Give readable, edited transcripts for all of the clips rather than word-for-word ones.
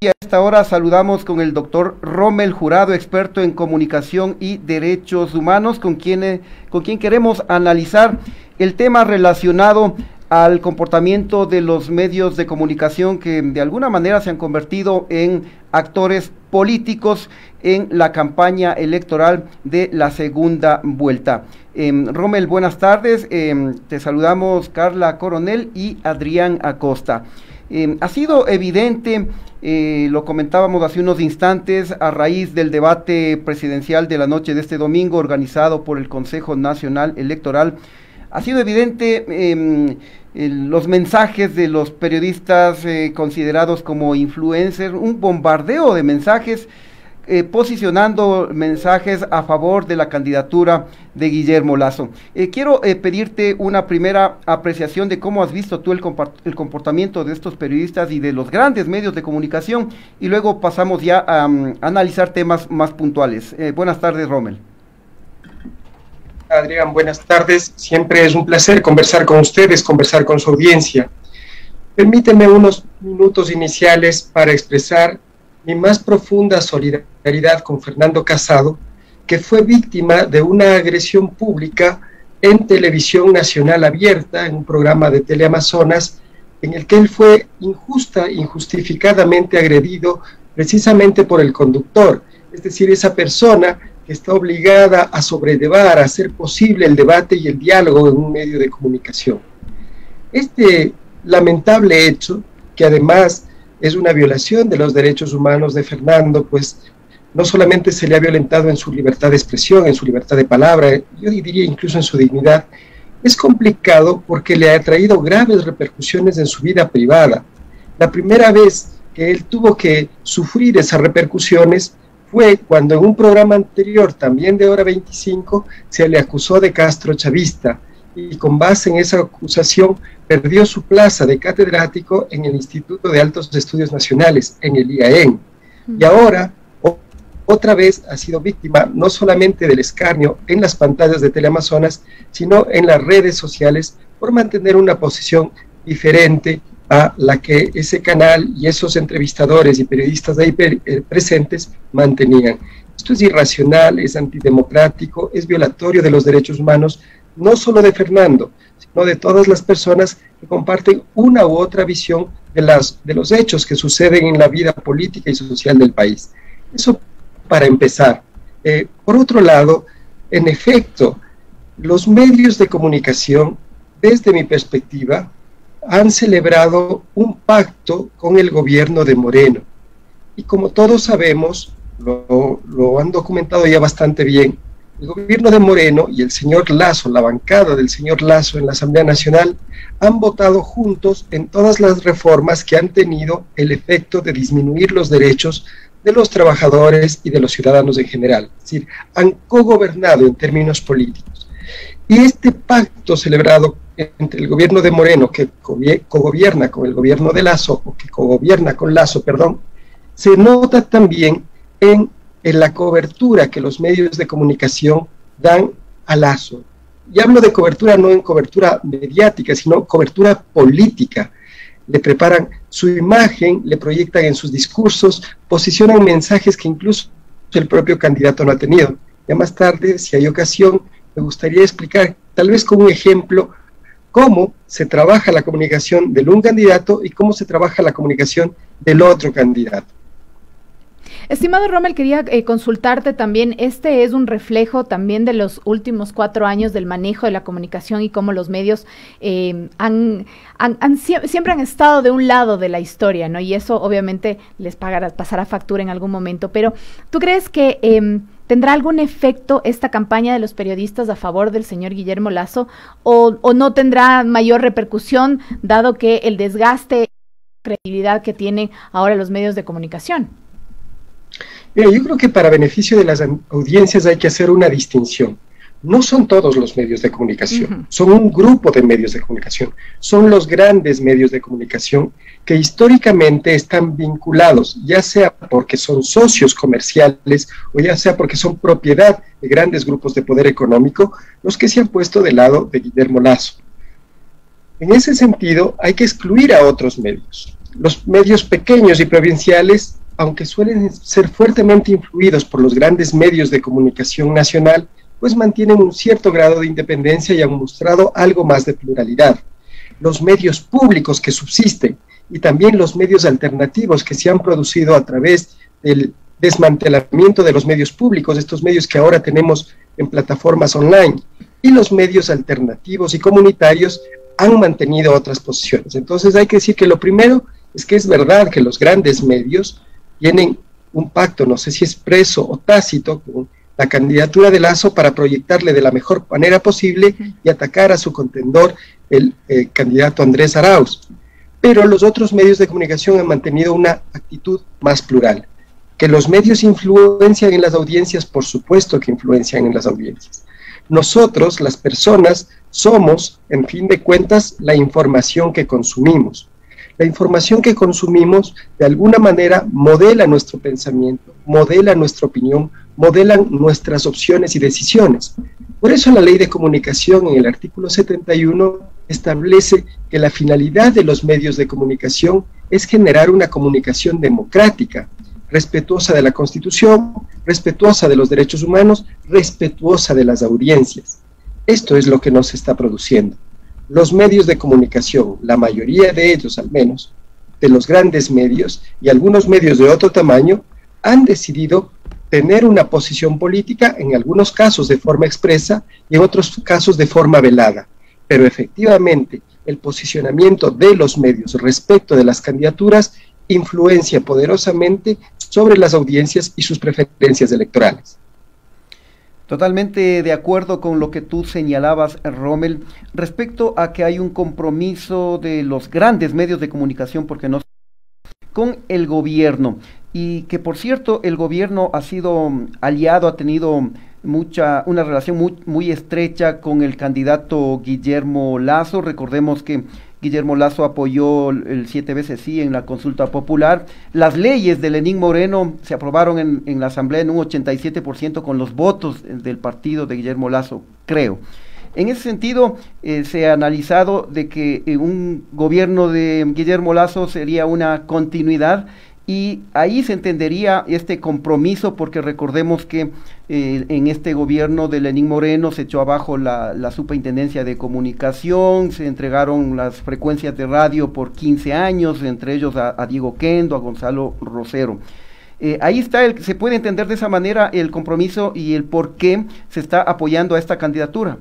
A esta hora saludamos con el doctor Rommel Jurado, experto en comunicación y derechos humanos, con quien queremos analizar el tema relacionado al comportamiento de los medios de comunicación que de alguna manera se han convertido en actores políticos en la campaña electoral de la segunda vuelta. Rommel, buenas tardes, te saludamos Carla Coronel y Adrián Acosta. Ha sido evidente, lo comentábamos hace unos instantes, a raíz del debate presidencial de la noche de este domingo organizado por el Consejo Nacional Electoral, ha sido evidente los mensajes de los periodistas considerados como influencers, un bombardeo de mensajes, posicionando mensajes a favor de la candidatura de Guillermo Lasso. Quiero pedirte una primera apreciación de cómo has visto tú el comportamiento de estos periodistas y de los grandes medios de comunicación, y luego pasamos ya a analizar temas más puntuales. Buenas tardes, Rommel. Adrián, buenas tardes. Siempre es un placer conversar con ustedes, conversar con su audiencia. Permíteme unos minutos iniciales para expresar mi más profunda solidaridad con Fernando Casado, que fue víctima de una agresión pública en Televisión Nacional Abierta, en un programa de Teleamazonas, en el que él fue injustificadamente agredido precisamente por el conductor, es decir, esa persona que está obligada a sobrellevar, a hacer posible el debate y el diálogo en un medio de comunicación. Este lamentable hecho, que además es una violación de los derechos humanos de Fernando, pues no solamente se le ha violentado en su libertad de expresión, en su libertad de palabra, yo diría incluso en su dignidad, es complicado porque le ha traído graves repercusiones en su vida privada. La primera vez que él tuvo que sufrir esas repercusiones fue cuando en un programa anterior, también de Hora 25, se le acusó de castrochavista, y con base en esa acusación perdió su plaza de catedrático en el Instituto de Altos Estudios Nacionales, en el IAEN. Y ahora, otra vez ha sido víctima no solamente del escarnio en las pantallas de Teleamazonas, sino en las redes sociales por mantener una posición diferente a la que ese canal y esos entrevistadores y periodistas de ahí presentes mantenían. Esto es irracional, es antidemocrático, es violatorio de los derechos humanos, no solo de Fernando, sino de todas las personas que comparten una u otra visión de los hechos que suceden en la vida política y social del país. Eso para empezar. Por otro lado, en efecto, los medios de comunicación, desde mi perspectiva, han celebrado un pacto con el gobierno de Moreno. Y como todos sabemos, lo han documentado ya bastante bien, el gobierno de Moreno y el señor Lasso, la bancada del señor Lasso en la Asamblea Nacional, han votado juntos en todas las reformas que han tenido el efecto de disminuir los derechos de los trabajadores y de los ciudadanos en general. Es decir, han cogobernado en términos políticos. Y este pacto celebrado entre el gobierno de Moreno, que cogobierna con el gobierno de Lasso, o que cogobierna con Lasso, perdón, se nota también en la cobertura que los medios de comunicación dan a Lasso. Y hablo de cobertura no en cobertura mediática, sino cobertura política. Le preparan su imagen, le proyectan en sus discursos, posicionan mensajes que incluso el propio candidato no ha tenido. Ya más tarde, si hay ocasión, me gustaría explicar, tal vez con un ejemplo, cómo se trabaja la comunicación de un candidato y cómo se trabaja la comunicación del otro candidato. Estimado Rommel, quería consultarte también, este es un reflejo también de los últimos 4 años del manejo de la comunicación y cómo los medios siempre han estado de un lado de la historia, ¿no? Y eso obviamente les pasará factura en algún momento, pero ¿tú crees que tendrá algún efecto esta campaña de los periodistas a favor del señor Guillermo Lasso o no tendrá mayor repercusión dado que el desgaste, credibilidad que tienen ahora los medios de comunicación? Mira, yo creo que para beneficio de las audiencias hay que hacer una distinción. No son todos los medios de comunicación, son un grupo de medios de comunicación, son los grandes medios de comunicación que históricamente están vinculados, ya sea porque son socios comerciales o ya sea porque son propiedad de grandes grupos de poder económico, los que se han puesto del lado de Guillermo Lasso. En ese sentido, hay que excluir a otros medios. los medios pequeños y provinciales, aunque suelen ser fuertemente influidos por los grandes medios de comunicación nacional, pues mantienen un cierto grado de independencia y han mostrado algo más de pluralidad. Los medios públicos que subsisten y también los medios alternativos que se han producido a través del desmantelamiento de los medios públicos, estos medios que ahora tenemos en plataformas online, y los medios alternativos y comunitarios han mantenido otras posiciones. Entonces hay que decir que lo primero es que es verdad que los grandes medios tienen un pacto, no sé si expreso o tácito, con la candidatura de Lasso para proyectarle de la mejor manera posible y atacar a su contendor, el candidato Andrés Arauz. Pero los otros medios de comunicación han mantenido una actitud más plural. Que los medios influencian en las audiencias, por supuesto que influencian en las audiencias. Nosotros, las personas, somos, en fin de cuentas, la información que consumimos. La información que consumimos, de alguna manera, modela nuestro pensamiento, modela nuestra opinión, modelan nuestras opciones y decisiones. Por eso la Ley de Comunicación, en el artículo 71, establece que la finalidad de los medios de comunicación es generar una comunicación democrática, respetuosa de la Constitución, respetuosa de los derechos humanos, respetuosa de las audiencias. Esto es lo que nos está produciendo. Los medios de comunicación, la mayoría de ellos al menos, de los grandes medios y algunos medios de otro tamaño, han decidido tener una posición política, en algunos casos de forma expresa y en otros casos de forma velada. Pero efectivamente, el posicionamiento de los medios respecto de las candidaturas influencia poderosamente sobre las audiencias y sus preferencias electorales. Totalmente de acuerdo con lo que tú señalabas, Rommel, respecto a que hay un compromiso de los grandes medios de comunicación, porque no, con el gobierno, y que por cierto el gobierno ha sido aliado, ha tenido una relación muy estrecha con el candidato Guillermo Lasso. Recordemos que Guillermo Lasso apoyó el 7 veces sí en la consulta popular. Las leyes de Lenín Moreno se aprobaron en la asamblea en un 87% con los votos del partido de Guillermo Lasso, creo. En ese sentido, se ha analizado de que un gobierno de Guillermo Lasso sería una continuidad, y ahí se entendería este compromiso, porque recordemos que en este gobierno de Lenín Moreno se echó abajo la superintendencia de comunicación, se entregaron las frecuencias de radio por 15 años, entre ellos a Diego Kendo, a Gonzalo Rosero. Ahí está, se puede entender de esa manera el compromiso y el por qué se está apoyando a esta candidatura.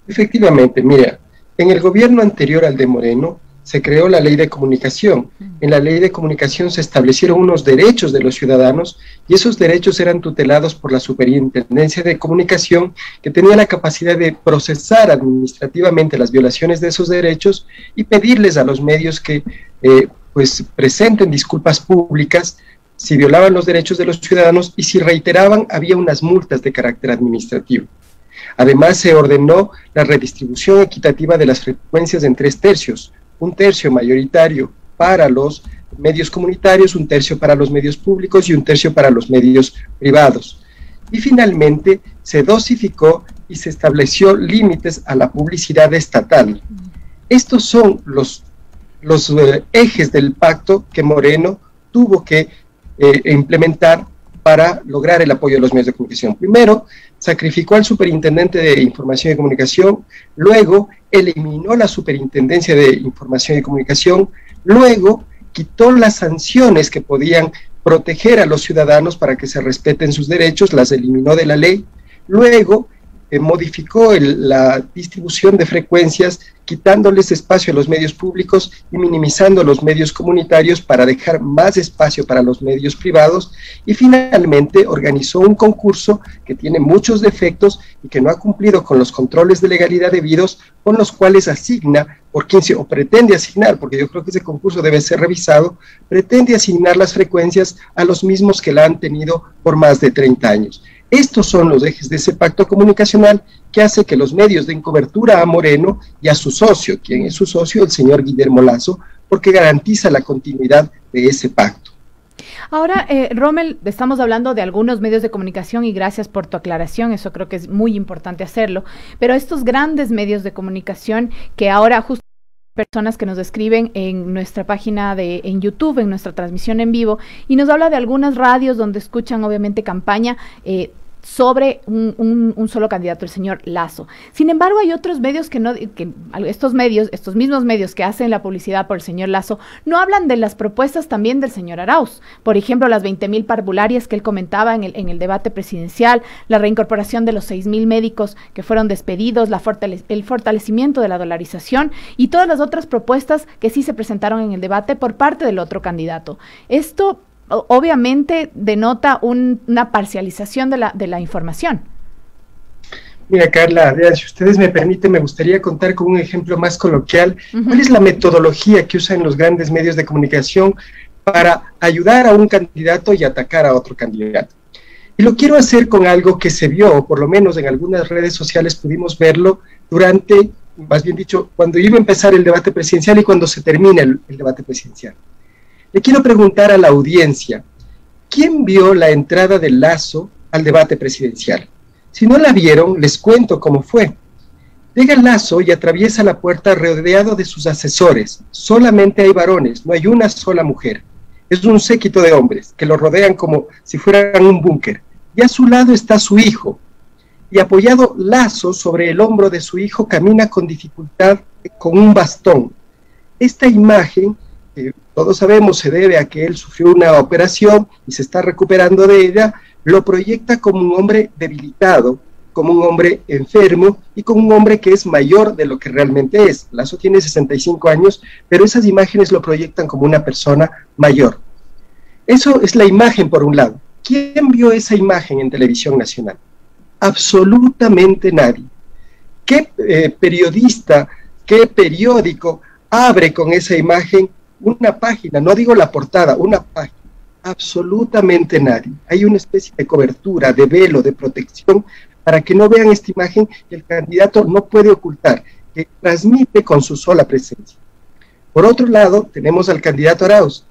Efectivamente, mira, en el gobierno anterior al de Moreno, se creó la Ley de Comunicación. En la Ley de Comunicación se establecieron unos derechos de los ciudadanos y esos derechos eran tutelados por la Superintendencia de Comunicación, que tenía la capacidad de procesar administrativamente las violaciones de esos derechos y pedirles a los medios que pues presenten disculpas públicas si violaban los derechos de los ciudadanos, y si reiteraban había unas multas de carácter administrativo. Además, se ordenó la redistribución equitativa de las frecuencias en 3 tercios, un tercio mayoritario para los medios comunitarios, un tercio para los medios públicos y un tercio para los medios privados. Y finalmente se dosificó y se estableció límites a la publicidad estatal. Estos son los ejes del pacto que Moreno tuvo que implementar para lograr el apoyo de los medios de comunicación. Primero, sacrificó al superintendente de Información y Comunicación, luego eliminó la Superintendencia de Información y Comunicación, luego quitó las sanciones que podían proteger a los ciudadanos para que se respeten sus derechos, las eliminó de la ley, luego modificó la distribución de frecuencias, quitándoles espacio a los medios públicos y minimizando los medios comunitarios para dejar más espacio para los medios privados, y finalmente organizó un concurso que tiene muchos defectos y que no ha cumplido con los controles de legalidad debidos, con los cuales asigna por 15, o pretende asignar, porque yo creo que ese concurso debe ser revisado, pretende asignar las frecuencias a los mismos que la han tenido por más de 30 años. Estos son los ejes de ese pacto comunicacional que hace que los medios den cobertura a Moreno y a su socio. ¿Quién es su socio? El señor Guillermo Lasso, porque garantiza la continuidad de ese pacto. Ahora, Rommel, estamos hablando de algunos medios de comunicación y gracias por tu aclaración, eso creo que es muy importante hacerlo, pero estos grandes medios de comunicación que ahora justo personas que nos escriben en nuestra página en YouTube, en nuestra transmisión en vivo, y nos habla de algunas radios donde escuchan obviamente campaña sobre un solo candidato, el señor Lasso. Sin embargo, hay otros medios estos mismos medios que hacen la publicidad por el señor Lasso, no hablan de las propuestas también del señor Arauz. Por ejemplo, las 20.000 parvularias que él comentaba en el debate presidencial, la reincorporación de los 6.000 médicos que fueron despedidos, el fortalecimiento de la dolarización y todas las otras propuestas que sí se presentaron en el debate por parte del otro candidato. Esto obviamente denota una parcialización de la información. Mira, Carla, si ustedes me permiten, me gustaría contar con un ejemplo más coloquial. ¿Cuál es la metodología que usan los grandes medios de comunicación para ayudar a un candidato y atacar a otro candidato? Y lo quiero hacer con algo que se vio, o por lo menos en algunas redes sociales pudimos verlo durante, más bien dicho, cuando iba a empezar el debate presidencial y cuando se termina el debate presidencial. Le quiero preguntar a la audiencia, ¿quién vio la entrada de Lasso al debate presidencial? Si no la vieron, les cuento cómo fue. Llega Lasso y atraviesa la puerta rodeado de sus asesores. Solamente hay varones, no hay una sola mujer. Es un séquito de hombres que lo rodean como si fueran un búnker. Y a su lado está su hijo. Y apoyado Lasso sobre el hombro de su hijo, camina con dificultad con un bastón. Esta imagen, todos sabemos, se debe a que él sufrió una operación y se está recuperando de ella, lo proyecta como un hombre debilitado, como un hombre enfermo y como un hombre que es mayor de lo que realmente es. Lasso tiene 65 años, pero esas imágenes lo proyectan como una persona mayor. Eso es la imagen por un lado. ¿Quién vio esa imagen en televisión nacional? Absolutamente nadie. ¿Qué periodista, qué periódico abre con esa imagen una página? No digo la portada, una página. Absolutamente nadie. Hay una especie de cobertura, de velo, de protección para que no vean esta imagen que el candidato no puede ocultar, que transmite con su sola presencia. Por otro lado, tenemos al candidato Arauz.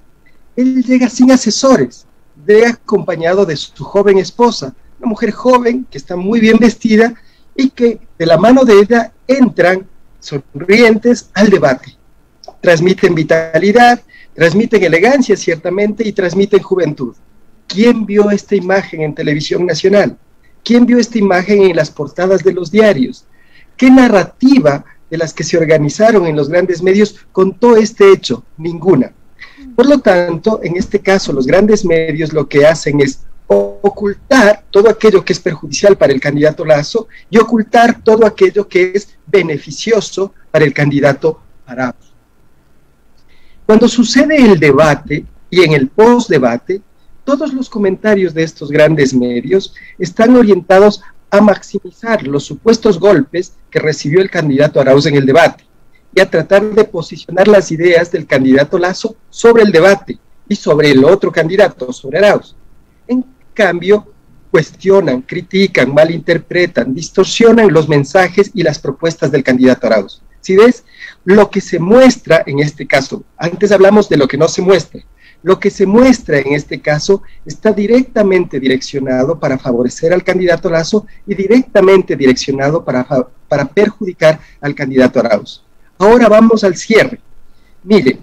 Él llega sin asesores, llega acompañado de su joven esposa, una mujer joven que está muy bien vestida y que de la mano de ella entran sonrientes al debate. Transmiten vitalidad, transmiten elegancia ciertamente y transmiten juventud. ¿Quién vio esta imagen en televisión nacional? ¿Quién vio esta imagen en las portadas de los diarios? ¿Qué narrativa de las que se organizaron en los grandes medios contó este hecho? Ninguna. Por lo tanto, en este caso, los grandes medios lo que hacen es ocultar todo aquello que es perjudicial para el candidato Lasso y ocultar todo aquello que es beneficioso para el candidato Arauz. Cuando sucede el debate y en el postdebate, todos los comentarios de estos grandes medios están orientados a maximizar los supuestos golpes que recibió el candidato Arauz en el debate y a tratar de posicionar las ideas del candidato Lasso sobre el debate y sobre el otro candidato, sobre Arauz. En cambio, cuestionan, critican, malinterpretan, distorsionan los mensajes y las propuestas del candidato Arauz. Si ves, lo que se muestra en este caso, antes hablamos de lo que no se muestra, lo que se muestra en este caso está directamente direccionado para favorecer al candidato Lasso y directamente direccionado para perjudicar al candidato Arauz. Ahora vamos al cierre. Miren,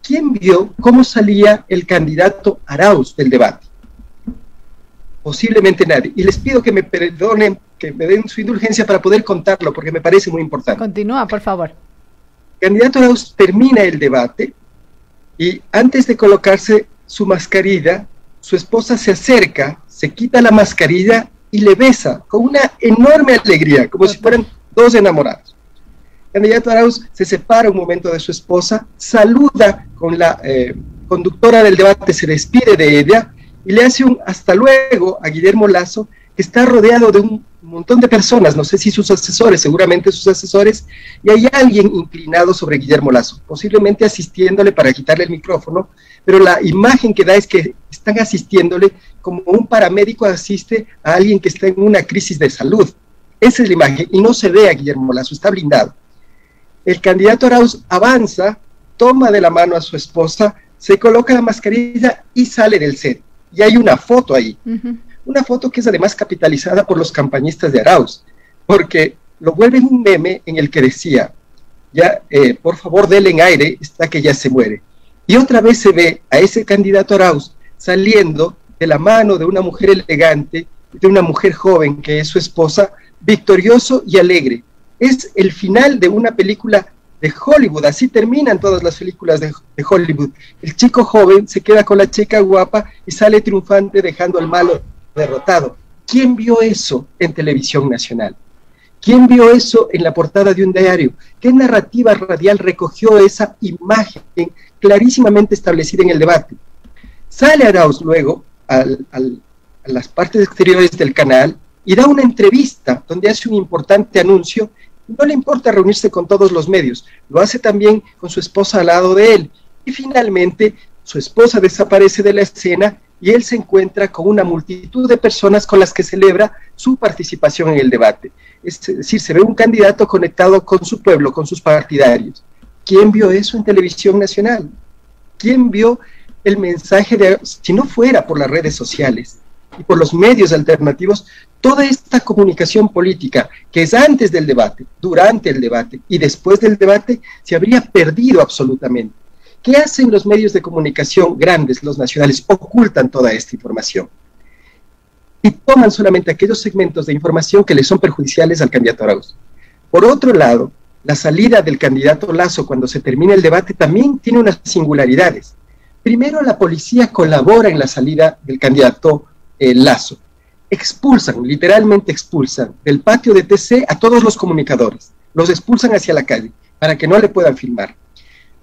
¿quién vio cómo salía el candidato Arauz del debate? Posiblemente nadie. Y les pido que me perdonen, que me den su indulgencia para poder contarlo, porque me parece muy importante. Continúa, por favor. El candidato Arauz termina el debate y antes de colocarse su mascarilla, su esposa se acerca, se quita la mascarilla y le besa con una enorme alegría, como si fueran dos enamorados. El candidato Arauz se separa un momento de su esposa, saluda con la conductora del debate, se despide de ella y le hace un hasta luego a Guillermo Lasso, que está rodeado de un montón de personas, no sé si sus asesores, seguramente sus asesores, y hay alguien inclinado sobre Guillermo Lasso, posiblemente asistiéndole para quitarle el micrófono, pero la imagen que da es que están asistiéndole como un paramédico asiste a alguien que está en una crisis de salud. Esa es la imagen, y no se ve a Guillermo Lasso, está blindado. El candidato Arauz avanza, toma de la mano a su esposa, se coloca la mascarilla y sale del set. Y hay una foto ahí. Una foto que es además capitalizada por los campañistas de Arauz, porque lo vuelven un meme en el que decía: ya, por favor, denle en aire, está que ya se muere. Y otra vez se ve a ese candidato Arauz saliendo de la mano de una mujer elegante, de una mujer joven que es su esposa, victorioso y alegre. Es el final de una película de Hollywood, así terminan todas las películas de Hollywood. El chico joven se queda con la chica guapa y sale triunfante dejando al malo derrotado. ¿Quién vio eso en televisión nacional? ¿Quién vio eso en la portada de un diario? ¿Qué narrativa radial recogió esa imagen clarísimamente establecida en el debate? Sale Arauz luego a las partes exteriores del canal y da una entrevista donde hace un importante anuncio. No le importa reunirse con todos los medios, lo hace también con su esposa al lado de él. Y finalmente su esposa desaparece de la escena y él se encuentra con una multitud de personas con las que celebra su participación en el debate. Es decir, se ve un candidato conectado con su pueblo, con sus partidarios. ¿Quién vio eso en televisión nacional? ¿Quién vio el mensaje de, si no fuera por las redes sociales y por los medios alternativos, toda esta comunicación política que es antes del debate, durante el debate y después del debate, se habría perdido absolutamente? ¿Qué hacen los medios de comunicación grandes, los nacionales? Ocultan toda esta información y toman solamente aquellos segmentos de información que le son perjudiciales al candidato Arauz. Por otro lado, la salida del candidato Lasso cuando se termina el debate también tiene unas singularidades. Primero, la policía colabora en la salida del candidato Lasso. Expulsan, literalmente expulsan del patio de TC a todos los comunicadores. Los expulsan hacia la calle para que no le puedan filmar.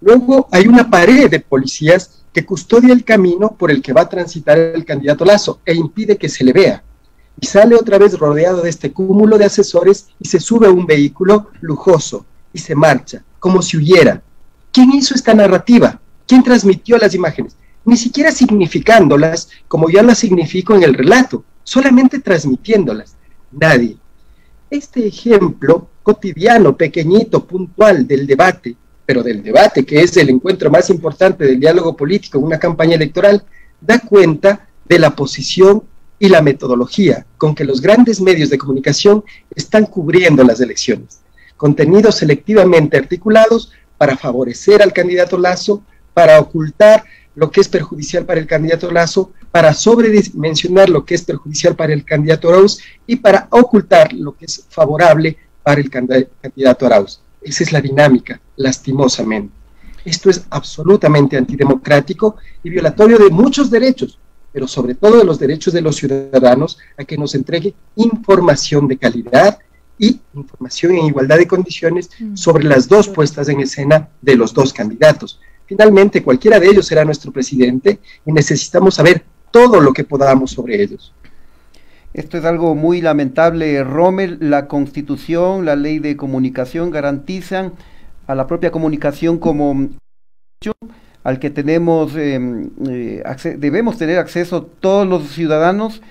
Luego hay una pared de policías que custodia el camino por el que va a transitar el candidato Lasso e impide que se le vea. Y sale otra vez rodeado de este cúmulo de asesores y se sube a un vehículo lujoso y se marcha, como si huyera. ¿Quién hizo esta narrativa? ¿Quién transmitió las imágenes? Ni siquiera significándolas como ya las significo en el relato, solamente transmitiéndolas. Nadie. Este ejemplo cotidiano, pequeñito, puntual del debate, pero del debate que es el encuentro más importante del diálogo político en una campaña electoral, da cuenta de la posición y la metodología con que los grandes medios de comunicación están cubriendo las elecciones. Contenidos selectivamente articulados para favorecer al candidato Lasso, para ocultar lo que es perjudicial para el candidato Lasso, para sobredimensionar lo que es perjudicial para el candidato Arauz y para ocultar lo que es favorable para el candidato Arauz. Esa es la dinámica, lastimosamente. Esto es absolutamente antidemocrático y violatorio de muchos derechos, pero sobre todo de los derechos de los ciudadanos a que nos entregue información de calidad y información en igualdad de condiciones sobre las dos puestas en escena de los dos candidatos. Finalmente, cualquiera de ellos será nuestro presidente y necesitamos saber todo lo que podamos sobre ellos. Esto es algo muy lamentable, Rommel. La Constitución, la Ley de Comunicación garantizan a la propia comunicación como al que tenemos, debemos tener acceso todos los ciudadanos,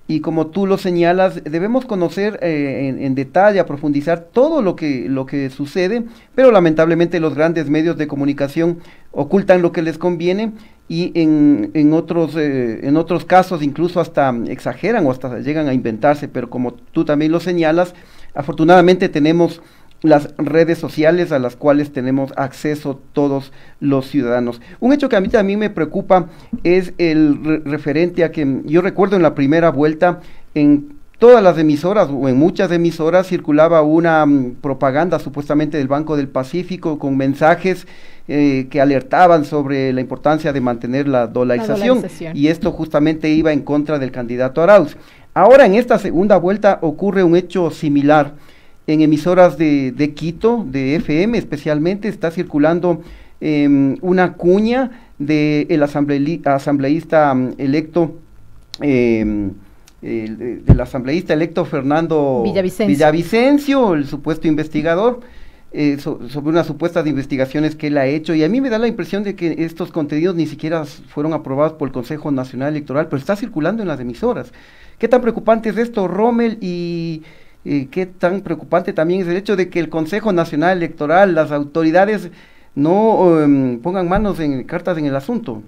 y como tú lo señalas, debemos conocer en detalle, a profundizar todo lo que sucede, pero lamentablemente los grandes medios de comunicación ocultan lo que les conviene y en otros casos incluso hasta exageran o hasta llegan a inventarse, pero como tú también lo señalas, afortunadamente tenemos las redes sociales a las cuales tenemos acceso todos los ciudadanos. Un hecho que a mí también me preocupa es el referente a que yo recuerdo en la primera vuelta en todas las emisoras o en muchas emisoras circulaba una propaganda supuestamente del Banco del Pacífico con mensajes que alertaban sobre la importancia de mantener la dolarización, y esto justamente iba en contra del candidato Arauz. Ahora en esta segunda vuelta ocurre un hecho similar. En emisoras de Quito, de FM especialmente, está circulando una cuña del asambleísta electo del asambleísta electo Fernando Villavicencio, el supuesto investigador, sobre unas supuestas investigaciones que él ha hecho, y a mí me da la impresión de que estos contenidos ni siquiera fueron aprobados por el Consejo Nacional Electoral, pero está circulando en las emisoras. ¿Qué tan preocupante es esto, Rommel? Y qué tan preocupante también es el hecho de que el Consejo Nacional Electoral, las autoridades no pongan cartas en el asunto.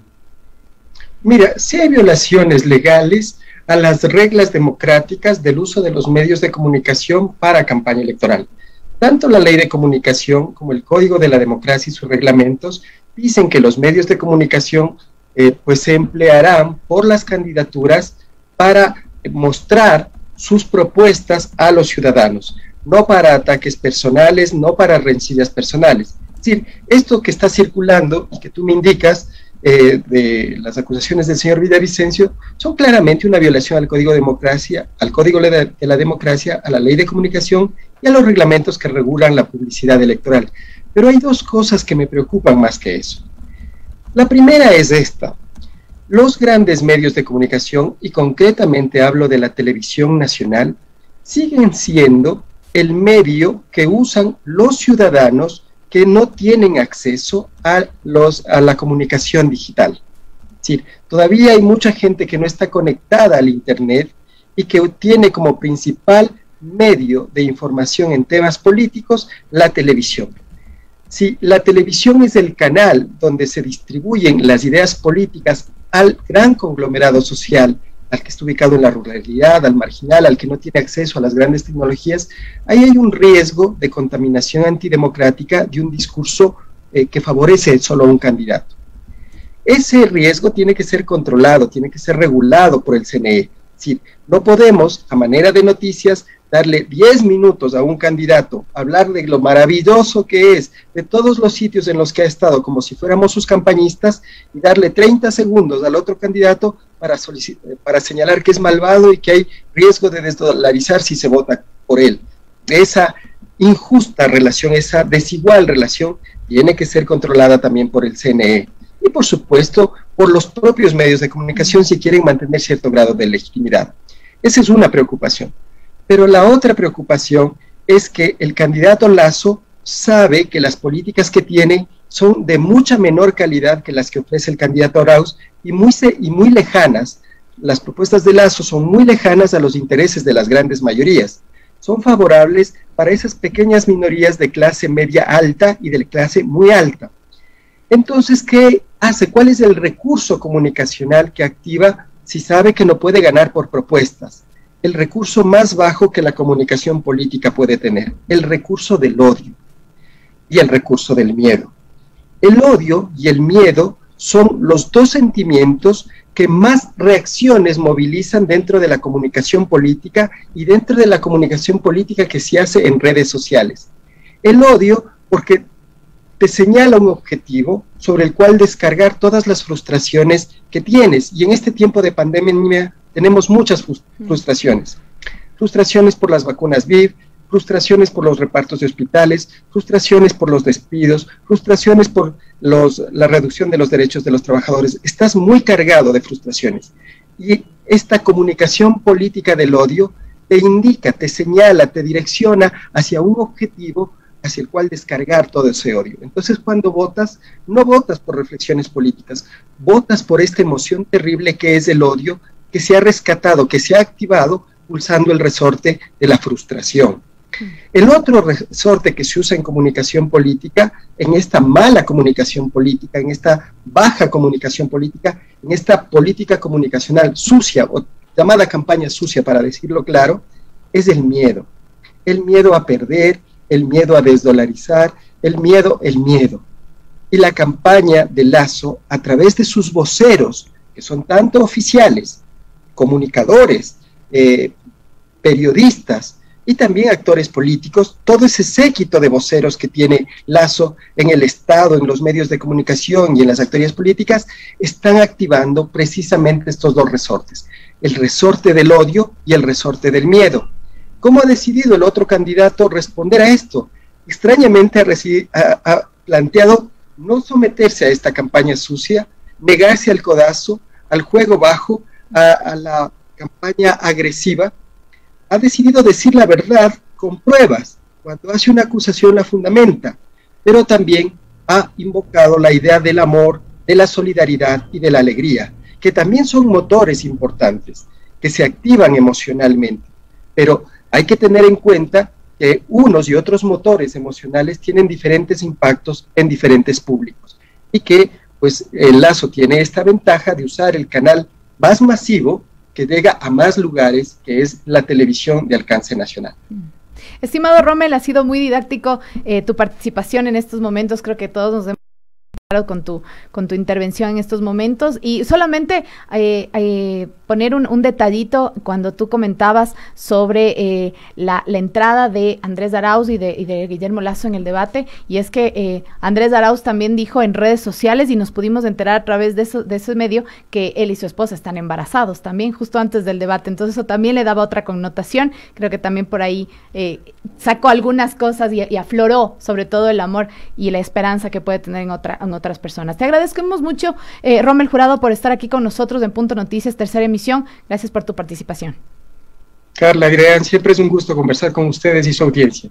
Mira, si hay violaciones legales a las reglas democráticas del uso de los medios de comunicación para campaña electoral, tanto la Ley de Comunicación como el Código de la Democracia y sus reglamentos dicen que los medios de comunicación pues se emplearán por las candidaturas para mostrar sus propuestas a los ciudadanos, no para ataques personales, no para rencillas personales. Es decir, esto que está circulando y que tú me indicas de las acusaciones del señor Villavicencio son claramente una violación al Código de Democracia, al Código de la Democracia, a la Ley de Comunicación y a los reglamentos que regulan la publicidad electoral. Pero hay dos cosas que me preocupan más que eso. La primera es esta: los grandes medios de comunicación, y concretamente hablo de la televisión nacional, siguen siendo el medio que usan los ciudadanos que no tienen acceso a la comunicación digital. Es decir, todavía hay mucha gente que no está conectada al Internet y que tiene como principal medio de información en temas políticos la televisión. Si la televisión es el canal donde se distribuyen las ideas políticas al gran conglomerado social, al que está ubicado en la ruralidad, al marginal, al que no tiene acceso a las grandes tecnologías, ahí hay un riesgo de contaminación antidemocrática de un discurso que favorece solo a un candidato. Ese riesgo tiene que ser controlado, tiene que ser regulado por el CNE. Es decir, no podemos, a manera de noticias, darle 10 minutos a un candidato, hablar de lo maravilloso que es, de todos los sitios en los que ha estado, como si fuéramos sus campañistas, y darle 30 segundos al otro candidato para señalar que es malvado y que hay riesgo de desdolarizar si se vota por él. Esa injusta relación, esa desigual relación, tiene que ser controlada también por el CNE. Y por supuesto, por los propios medios de comunicación si quieren mantener cierto grado de legitimidad. Esa es una preocupación. Pero la otra preocupación es que el candidato Lasso sabe que las políticas que tiene son de mucha menor calidad que las que ofrece el candidato Arauz y muy lejanas. Las propuestas de Lasso son muy lejanas a los intereses de las grandes mayorías. Son favorables para esas pequeñas minorías de clase media alta y de clase muy alta. Entonces, ¿qué hace? ¿Cuál es el recurso comunicacional que activa si sabe que no puede ganar por propuestas? El recurso más bajo que la comunicación política puede tener, el recurso del odio y el recurso del miedo. El odio y el miedo son los dos sentimientos que más reacciones movilizan dentro de la comunicación política y dentro de la comunicación política que se hace en redes sociales. El odio porque te señala un objetivo sobre el cual descargar todas las frustraciones que tienes, y en este tiempo de pandemia tenemos muchas frustraciones. Frustraciones por las vacunas VIV, frustraciones por los repartos de hospitales, frustraciones por los despidos, frustraciones por la reducción de los derechos de los trabajadores. Estás muy cargado de frustraciones. Y esta comunicación política del odio te indica, te señala, te direcciona hacia un objetivo hacia el cual descargar todo ese odio. Entonces, cuando votas, no votas por reflexiones políticas, votas por esta emoción terrible que es el odio, que se ha rescatado, que se ha activado pulsando el resorte de la frustración. El otro resorte que se usa en comunicación política, en esta mala comunicación política, en esta baja comunicación política, en esta política comunicacional sucia, o llamada campaña sucia para decirlo claro, es el miedo. El miedo a perder, el miedo a desdolarizar, el miedo. Y la campaña de Lasso, a través de sus voceros, que son tanto oficiales, comunicadores, periodistas y también actores políticos, todo ese séquito de voceros que tiene Lasso en el Estado, en los medios de comunicación y en las actorías políticas, están activando precisamente estos dos resortes, el resorte del odio y el resorte del miedo. ¿Cómo ha decidido el otro candidato responder a esto? Extrañamente ha planteado no someterse a esta campaña sucia, negarse al codazo, al juego bajo, a la campaña agresiva. Ha decidido decir la verdad con pruebas. Cuando hace una acusación la fundamenta, pero también ha invocado la idea del amor, de la solidaridad y de la alegría, que también son motores importantes, que se activan emocionalmente. Pero hay que tener en cuenta que unos y otros motores emocionales tienen diferentes impactos en diferentes públicos y que pues el Lasso tiene esta ventaja de usar el canal más masivo que llega a más lugares, que es la televisión de alcance nacional. Estimado Rommel, ha sido muy didáctico tu participación en estos momentos. Creo que todos nos hemos con tu intervención en estos momentos, y solamente poner un detallito cuando tú comentabas sobre la entrada de Andrés Arauz y de Guillermo Lasso en el debate, y es que Andrés Arauz también dijo en redes sociales, y nos pudimos enterar a través de ese medio, que él y su esposa están embarazados también justo antes del debate. Entonces eso también le daba otra connotación. Creo que también por ahí sacó algunas cosas y afloró sobre todo el amor y la esperanza que puede tener en otras personas. Te agradecemos mucho, Rommel Jurado, por estar aquí con nosotros en Punto Noticias, tercera emisión. Gracias por tu participación. Carla, Adrián, siempre es un gusto conversar con ustedes y su audiencia.